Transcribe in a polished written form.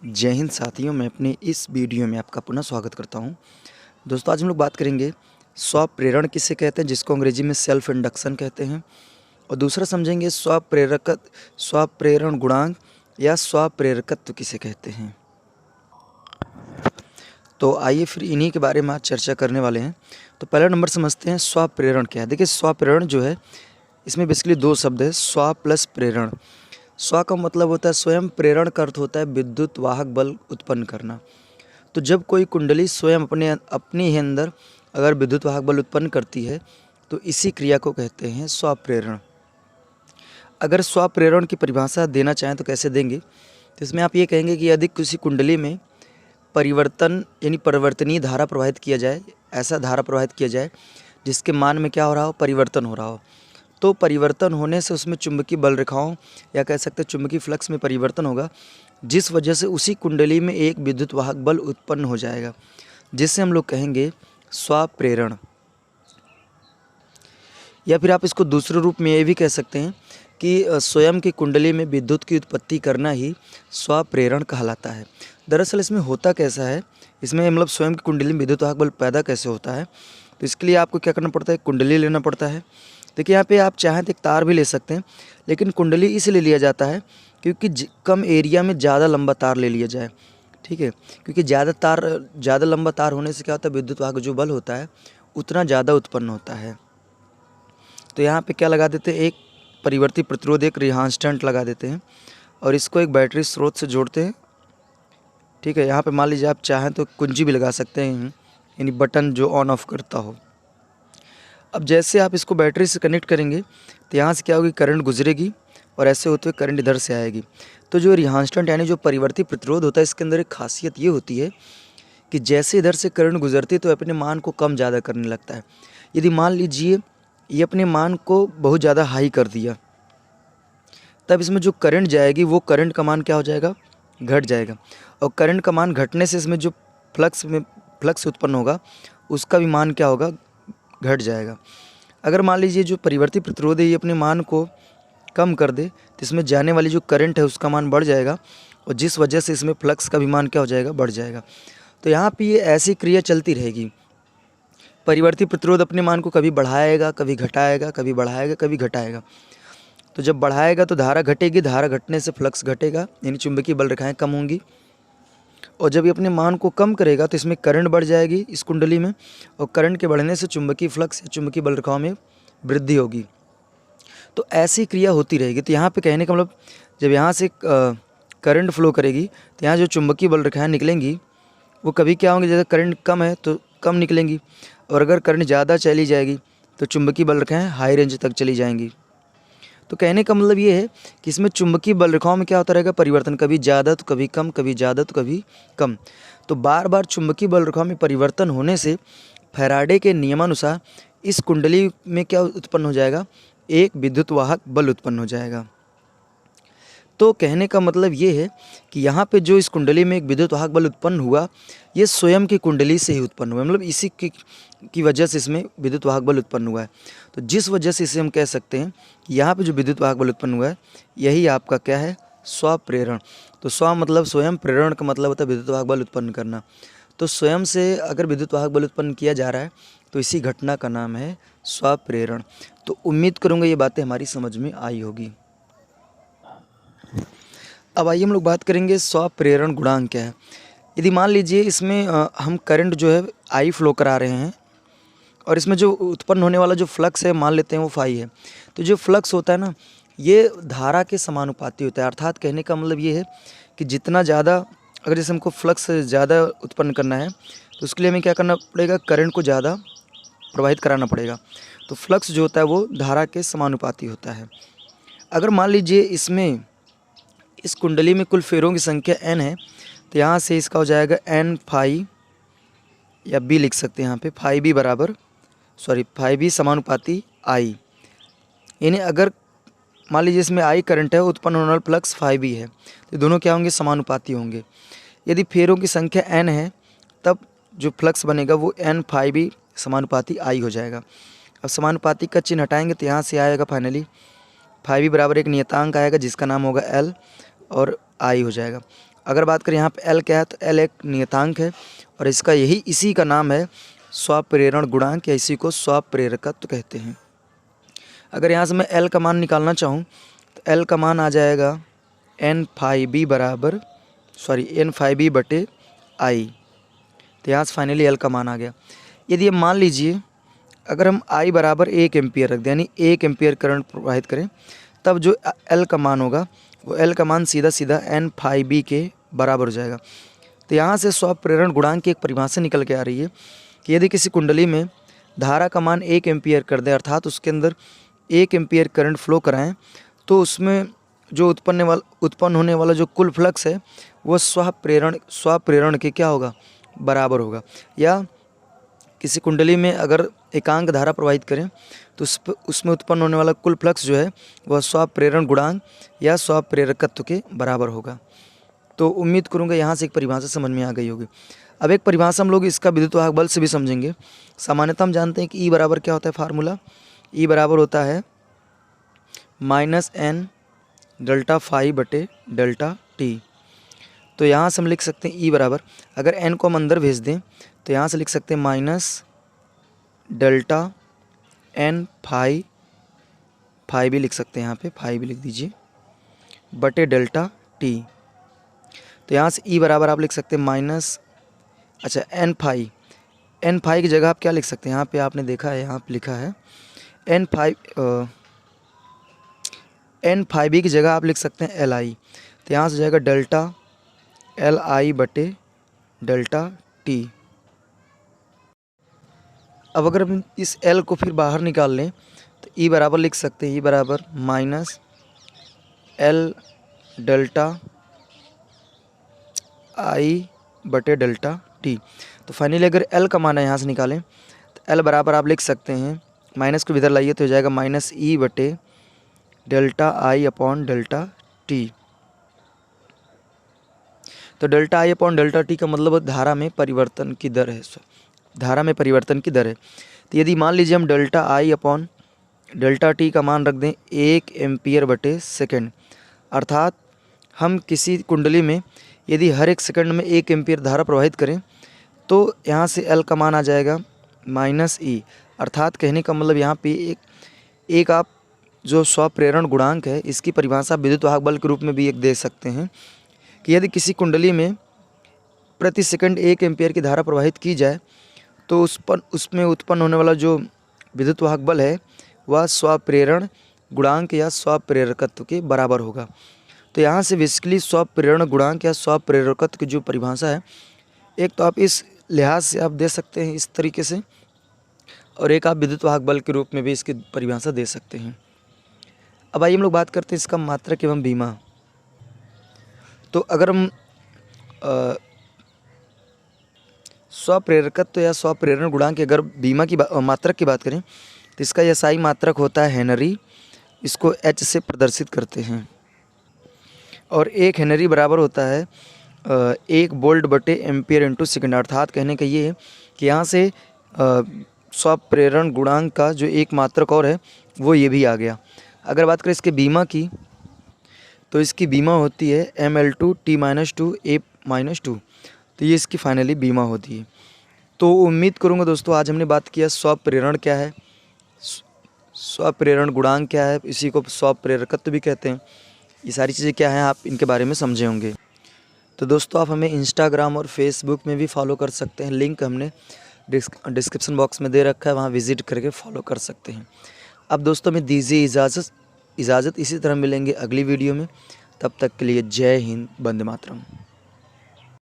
जय हिंद साथियों, मैं अपने इस वीडियो में आपका पुनः स्वागत करता हूं। दोस्तों, आज हम लोग बात करेंगे स्वप्रेरण किसे कहते हैं, जिसको अंग्रेजी में सेल्फ इंडक्शन कहते हैं। और दूसरा समझेंगे स्वप्रेरण गुणांक या स्वप्रेरकत्व किसे कहते हैं। तो आइए फिर इन्हीं के बारे में आज चर्चा करने वाले हैं। तो पहला नंबर समझते हैं स्वप्रेरण क्या है। देखिए, स्वप्रेरण जो है इसमें बेसिकली दो शब्द है, स्व प्लस प्रेरण। स्व का मतलब होता है स्वयं, प्रेरण का अर्थ होता है विद्युत वाहक बल उत्पन्न करना। तो जब कोई कुंडली स्वयं अपने ही अंदर अगर विद्युत वाहक बल उत्पन्न करती है तो इसी क्रिया को कहते हैं स्वप्रेरण। अगर स्वप्रेरण की परिभाषा देना चाहें तो कैसे देंगे, तो इसमें आप ये कहेंगे कि यदि किसी कुंडली में परिवर्तन यानी परिवर्तनीय धारा प्रवाहित किया जाए, ऐसा धारा प्रवाहित किया जाए जिसके मान में क्या हो रहा हो, परिवर्तन हो रहा हो, तो परिवर्तन होने से उसमें चुंबकीय बल रेखाओं या कह सकते हैं चुंबकीय फ्लक्स में परिवर्तन होगा, जिस वजह से उसी कुंडली में एक विद्युत वाहक बल उत्पन्न हो जाएगा, जिससे हम लोग कहेंगे स्वप्रेरण। या फिर आप इसको दूसरे रूप में ये भी कह सकते हैं कि स्वयं की कुंडली में विद्युत की उत्पत्ति करना ही स्वप्रेरण कहलाता है। दरअसल इसमें होता कैसा है, इसमें मतलब स्वयं की कुंडली में विद्युत वाहक बल पैदा कैसे होता है, तो इसके लिए आपको क्या करना पड़ता है, कुंडली लेना पड़ता है। देखिए, यहाँ पे आप चाहें तो एक तार भी ले सकते हैं, लेकिन कुंडली इसलिए लिया जाता है क्योंकि कम एरिया में ज़्यादा लंबा तार ले लिया जाए। ठीक है, क्योंकि ज़्यादा लंबा तार होने से क्या होता है, विद्युत वाहक जो बल होता है उतना ज़्यादा उत्पन्न होता है। तो यहाँ पे क्या लगा देते हैं, एक परिवर्ती प्रतिरोध, एक रिहांस्टेंट लगा देते हैं और इसको एक बैटरी स्रोत से जोड़ते हैं। ठीक है, यहाँ पे मान लीजिए आप चाहें तो कुंजी भी लगा सकते हैं, यानी बटन जो ऑन ऑफ करता हो। अब जैसे आप इसको बैटरी से कनेक्ट करेंगे तो यहाँ से क्या होगी, करंट गुजरेगी और ऐसे होते हुए करंट इधर से आएगी। तो जो रिहांस्टेंट यानी जो परिवर्ती प्रतिरोध होता है, इसके अंदर एक खासियत ये होती है कि जैसे इधर से करंट गुजरती है तो अपने मान को कम ज़्यादा करने लगता है। यदि मान लीजिए ये अपने मान को बहुत ज़्यादा हाई कर दिया, तब इसमें जो करंट जाएगी वो करंट का मान क्या हो जाएगा, घट जाएगा। और करंट का मान घटने से इसमें जो फ्लक्स उत्पन्न होगा उसका भी मान क्या होगा, घट जाएगा। अगर मान लीजिए जो परिवर्ती प्रतिरोध है ये अपने मान को कम कर दे तो इसमें जाने वाली जो करंट है उसका मान बढ़ जाएगा और जिस वजह से इसमें फ्लक्स का भी मान क्या हो जाएगा, बढ़ जाएगा। तो यहाँ पे ये ऐसी क्रिया चलती रहेगी। परिवर्ती प्रतिरोध अपने मान को कभी बढ़ाएगा, कभी घटाएगा, कभी बढ़ाएगा, कभी घटाएगा। तो जब बढ़ाएगा तो धारा घटेगी, धारा घटने से फ्लक्स घटेगा, यानी चुंबकीय बल रेखाएँ कम होंगी। और जब ये अपने मान को कम करेगा तो इसमें करंट बढ़ जाएगी इस कुंडली में, और करंट के बढ़ने से चुंबकीय फ्लक्स या चुंबकीय बल रेखाओं में वृद्धि होगी। तो ऐसी क्रिया होती रहेगी। तो यहाँ पे कहने का मतलब, जब यहाँ से करंट फ्लो करेगी तो यहाँ जो चुंबकीय बल रेखाएँ निकलेंगी वो कभी क्या होंगी, जैसे करंट कम है तो कम निकलेंगी, और अगर करंट ज़्यादा चली जाएगी तो चुंबकीय बल रेखाएँ हाई रेंज तक चली जाएंगी। तो कहने का मतलब ये है कि इसमें चुंबकीय बल रेखाओं में क्या होता रहेगा, परिवर्तन, कभी ज़्यादा तो कभी कम, कभी ज़्यादा तो कभी कम। तो बार बार चुंबकीय बल रेखाओं में परिवर्तन होने से फैराडे के नियमानुसार इस कुंडली में क्या उत्पन्न हो जाएगा, एक विद्युत वाहक बल उत्पन्न हो जाएगा। तो कहने का मतलब ये है कि यहाँ पे जो इस कुंडली में एक विद्युत वाहक बल उत्पन्न हुआ, ये स्वयं की कुंडली से ही उत्पन्न हुआ, मतलब इसी की वजह से इसमें विद्युत वाहक बल उत्पन्न हुआ है। तो जिस वजह से इसे हम कह सकते हैं कि यहाँ पे जो विद्युत वाहक बल उत्पन्न हुआ है यही आपका क्या है, स्वप्रेरण। तो स्व मतलब स्वयं, प्रेरण का मतलब होता है विद्युत वाहक बल उत्पन्न करना। तो स्वयं से अगर विद्युत वाहक बल उत्पन्न किया जा रहा है तो इसी घटना का नाम है स्वप्रेरण। तो उम्मीद करूँगा ये बातें हमारी समझ में आई होगी। अब आइए हम लोग बात करेंगे स्वप्रेरण गुणांक क्या है। यदि मान लीजिए इसमें हम करंट जो है आई फ्लो करा रहे हैं और इसमें जो उत्पन्न होने वाला जो फ्लक्स है मान लेते हैं वो फाई है, तो जो फ्लक्स होता है ना ये धारा के समानुपाती होता है। अर्थात कहने का मतलब ये है कि जितना ज़्यादा, अगर जैसे हमको फ्लक्स ज़्यादा उत्पन्न करना है तो उसके लिए हमें क्या करना पड़ेगा, करंट को ज़्यादा प्रवाहित कराना पड़ेगा। तो फ्लक्स जो होता है वो धारा के समानुपाती होता है। अगर मान लीजिए इसमें इस कुंडली में कुल फेरों की संख्या n है, तो यहाँ से इसका हो जाएगा n फाई, या b लिख सकते हैं यहाँ पे, फाई बी समानुपाती i। यानी अगर मान लीजिए इसमें i करंट है, उत्पन्न होने वाला फ्लक्स फाई बी है, तो दोनों क्या होंगे, समानुपाती होंगे। यदि फेरों की संख्या n है तब जो फ्लक्स बनेगा वो n फाई बी समानुपाती i हो जाएगा। अब समानुपाती का चिन्ह हटाएंगे तो यहाँ से आएगा फाइनली फाई बी बराबर एक नियतांक आएगा जिसका नाम होगा l और आई हो जाएगा। अगर बात करें यहाँ पे एल क्या है, तो एल एक नियतांक है और इसका इसी का नाम है स्वप्रेरण गुणांक, या इसी को स्वप्रेरकत्व कहते हैं। अगर यहाँ से मैं एल का मान निकालना चाहूँ तो एल का मान आ जाएगा n5b बटे आई। तो यहाँ से फाइनली एल का मान आ गया। यदि हम मान लीजिए अगर हम I बराबर 1 एम्पियर रख दें, यानी 1 एम्पियर करंट प्रवाहित करें, तब जो एल का मान होगा वो एल का मान सीधा सीधा n5b के बराबर हो जाएगा। तो यहाँ से स्वप्रेरण गुणांक की एक परिभाषा निकल के आ रही है कि यदि किसी कुंडली में धारा का मान 1 एम्पियर कर दें, अर्थात उसके अंदर 1 एम्पियर करंट फ्लो कराएं, तो उसमें जो उत्पन्न होने वाला जो कुल फ्लक्स है वो स्वप्रेरण के क्या होगा, बराबर होगा। या किसी कुंडली में अगर एकांक धारा प्रवाहित करें तो उसमें उत्पन्न होने वाला कुल फ्लक्स जो है वह स्वप्रेरण गुणांक या स्वप्रेरकत्व के बराबर होगा। तो उम्मीद करूँगा यहाँ से एक परिभाषा समझ में आ गई होगी। अब एक परिभाषा हम लोग इसका विद्युत वाहक बल से भी समझेंगे। सामान्यतः हम जानते हैं कि E बराबर क्या होता है, फार्मूला E बराबर होता है -n डेल्टा फाई बटे डेल्टा टी। तो यहाँ से हम लिख सकते हैं E बराबर, अगर n को हम अंदर भेज दें तो यहाँ से लिख सकते हैं माइनस डेल्टा n फाई भी लिख सकते हैं, यहाँ पे फाई भी लिख दीजिए, बटे डेल्टा टी। तो यहाँ से E बराबर आप लिख सकते हैं n फाई की जगह आप क्या लिख सकते हैं, यहाँ पे आपने देखा है, यहाँ पे लिखा है n5b की जगह आप लिख सकते हैं Li। तो यहाँ से जाएगा डेल्टा Li बटे डेल्टा टी। अब अगर हम इस L को फिर बाहर निकाल लें तो E बराबर लिख सकते हैं, E बराबर -L डेल्टा I बटे डेल्टा टी। तो फाइनली अगर L का मान है यहाँ से निकालें तो L बराबर आप लिख सकते हैं, माइनस को इधर लाइए तो हो जाएगा -E बटे delta I upon delta T. तो delta I upon delta T का मतलब धारा में परिवर्तन की दर है, तो यदि मान लीजिए हम delta I upon delta T का मान रख दें 1 एम्पियर बटे सेकेंड, अर्थात हम किसी कुंडली में यदि हर एक सेकंड में 1 एम्पियर धारा प्रवाहित करें तो यहाँ से L का मान आ जाएगा -E। अर्थात कहने का मतलब यहाँ पे एक आप जो स्वप्रेरण गुणांक है इसकी परिभाषा विद्युत वाहक बल के रूप में भी एक दे सकते हैं कि यदि किसी कुंडली में प्रति सेकंड 1 एम्पियर की धारा प्रवाहित की जाए तो उसमें उत्पन्न होने वाला जो विद्युत वाहक बल है वह स्वप्रेरण गुणांक या स्वप्रेरकत्व के बराबर होगा। तो यहाँ से बेसिकली स्वप्रेरण गुणांक या स्वप्रेरकत्व की जो परिभाषा है, एक तो आप इस लिहाज से आप दे सकते हैं इस तरीके से, और एक आप विद्युत वाहक बल के रूप में भी इसकी परिभाषा दे सकते हैं। अब आइए हम लोग बात करते हैं इसका मात्रक एवं बीमा। तो अगर हम स्वप्रेरकत्व या स्वप्रेरण गुणांक की अगर बीमा की मात्रक की बात करें तो इसका SI मात्रक होता है हेनरी, इसको H से प्रदर्शित करते हैं, और 1 हेनरी बराबर होता है 1 वोल्ट बटे एम्पियर इंटू सेकेंड। अर्थात कहने का ये है कि यहाँ से स्वप्रेरण गुणांक का जो एक मात्रक और है वो ये भी आ गया। अगर बात करें इसके बीमा की तो इसकी बीमा होती है mL2 T-2 A-2, तो ये इसकी फाइनली बीमा होती है। तो उम्मीद करूँगा दोस्तों आज हमने बात किया स्वप्रेरण क्या है, स्वप्रेरण गुणांक क्या है, इसी को स्वप्रेरकत्व भी कहते हैं, ये सारी चीज़ें क्या हैं आप इनके बारे में समझे होंगे। तो दोस्तों आप हमें इंस्टाग्राम और फेसबुक में भी फॉलो कर सकते हैं, लिंक हमने डिस्क्रिप्शन बॉक्स में दे रखा है, वहाँ विज़िट करके फॉलो कर सकते हैं। अब दोस्तों में दीजिए इजाज़त, इसी तरह मिलेंगे अगली वीडियो में। तब तक के लिए जय हिंद, वंदे मातरम।